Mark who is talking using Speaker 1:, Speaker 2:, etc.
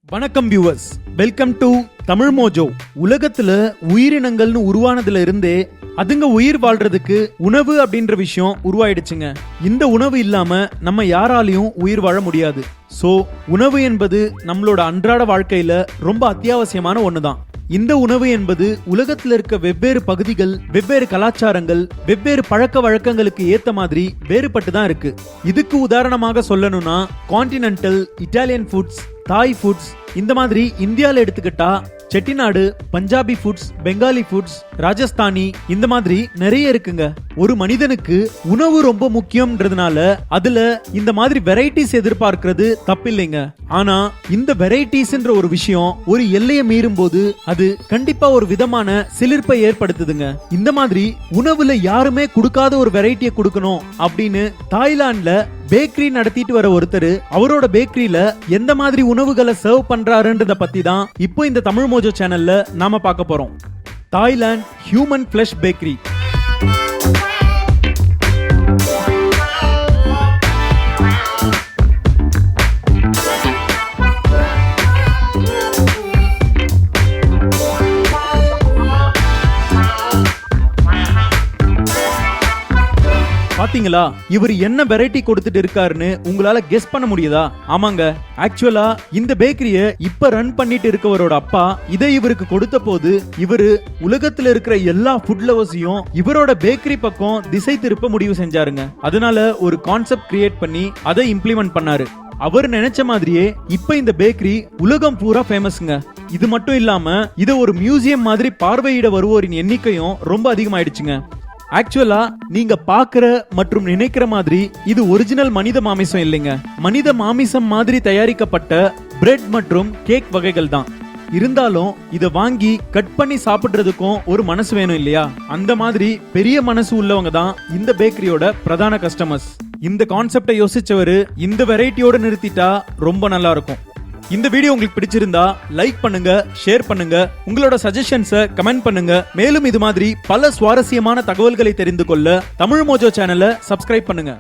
Speaker 1: வணக்கம் viewers, welcome to Tamil Mojo. உலகத்துல உயிரினங்கள்னு உருவானதுல இருந்தே அதுங்க உயிர் வாழ்றதுக்கு உணவு அப்படின்ற விஷயம் உருவாயிடுச்சுங்க. இந்த உணவு இல்லாம நம்ம யாராலையும் உயிர் வாழ முடியாது. சோ உணவு என்பது நம்மளோட அன்றாட வாழ்க்கையில ரொம்ப அத்தியாவசியமான ஒண்ணுதான். இந்த உணவு என்பது உலகத்துல இருக்க வெவ்வேறு பகுதிகள், வெவ்வேறு கலாச்சாரங்கள், வெவ்வேறு பழக்க வழக்கங்களுக்கு ஏத்த மாதிரி வேறுபட்டு தான் இருக்கு. இதுக்கு உதாரணமாக சொல்லணும்னா கான்டினென்டல், இட்டாலியன் ஃபுட்ஸ், தாய் ஃபுட்ஸ், இந்த மாதிரி இந்தியால எடுத்துக்கிட்டா செட்டிநாடு, பஞ்சாபி ஃபுட்ஸ், பெங்காலி ஃபுட்ஸ், ராஜஸ்தானி, இந்த மாதிரி நிறைய இருக்குங்க. ஒரு மனிதனுக்கு உணவு ரொம்ப முக்கியம்ன்றதுனால அதுல இந்த மாதிரி வெரைட்டிஸ் எதிர்பார்க்கிறது தப்பில்லைங்க. ஆனா இந்த வெரைட்டிஸ்ன்ற ஒரு விஷயம் ஒரு எல்லையை மீறும் போது அது கண்டிப்பா ஒரு விதமான சிலிர்ப்பை ஏற்படுத்துதுங்க. இந்த மாதிரி உணவுல யாருமே கொடுக்காத ஒரு வெரைட்டியை கொடுக்கணும் அப்படின்னு தாய்லாந்துல பேக்கரி நடத்திட்டு வர ஒருத்தர் அவரோட பேக்கரியில எந்த மாதிரி உணவுகளை சர்வ் பண்றாருன்றத பத்தி தான் இப்போ இந்த தமிழ் மோஜோ சேனல்ல நாம பார்க்க போறோம். Thailand human flush bakery. பாத்தீங்களா, இவர் என்ன வெரைட்டி கொடுத்துட்டு இருக்காருன்னு உங்களால கெஸ் பண்ண முடியுதா? ஆமாங்க, ஆக்சுவலா இந்த பேக்கரிய இப்ப ரன் பண்ணிட்டு இருக்கவரோட அப்பா இதை இவருக்கு கொடுத்த போது இவரு உலகத்துல இருக்கிற எல்லா ஃபுட் லவர்ஸையும் இவரோட பேக்கரி பக்கம் திசை திருப்ப முடிவு செஞ்சாருங்க. அதனால ஒரு கான்செப்ட் கிரியேட் பண்ணி அதை இம்ப்ளிமெண்ட் பண்ணாரு. அவர் நினைச்ச மாதிரியே இப்ப இந்த பேக்கரி உலகம் பூரா ஃபேமஸ்ங்க. இது மட்டும் இல்லாம இத ஒரு மியூசியம் மாதிரி பார்வையிட வருவோரின் எண்ணிக்கையும் ரொம்ப அதிகமாயிடுச்சுங்க. ஆக்சுவலா நீங்க பாக்குற மற்றும் நினைக்கிற மாதிரி இது ஒரிஜினல் மனித மாமிசம் இல்லைங்க. மனித மாமிசம் மாதிரி தயாரிக்கப்பட்ட பிரெட் மற்றும் கேக் வகைகள் தான். இருந்தாலும் இத வாங்கி கட் பண்ணி சாப்பிடுறதுக்கும் ஒரு மனசு வேணும் இல்லையா? அந்த மாதிரி பெரிய மனசு உள்ளவங்க தான் இந்த பேக்கரியோட பிரதான கஸ்டமர்ஸ். இந்த கான்செப்டை யோசிச்சவரு இந்த வெரைட்டியோட நிறுத்திட்டா ரொம்ப நல்லா இருக்கும். இந்த வீடியோ உங்களுக்கு பிடிச்சிருந்தா லைக் பண்ணுங்க, ஷேர் பண்ணுங்க, உங்களோட சஜஷன்ஸை கமெண்ட் பண்ணுங்க. மேலும் இது மாதிரி பல சுவாரஸ்யமான தகவல்களை தெரிந்து கொள்ள தமிழ் மோஜோ சேனலை சப்ஸ்கிரைப் பண்ணுங்க.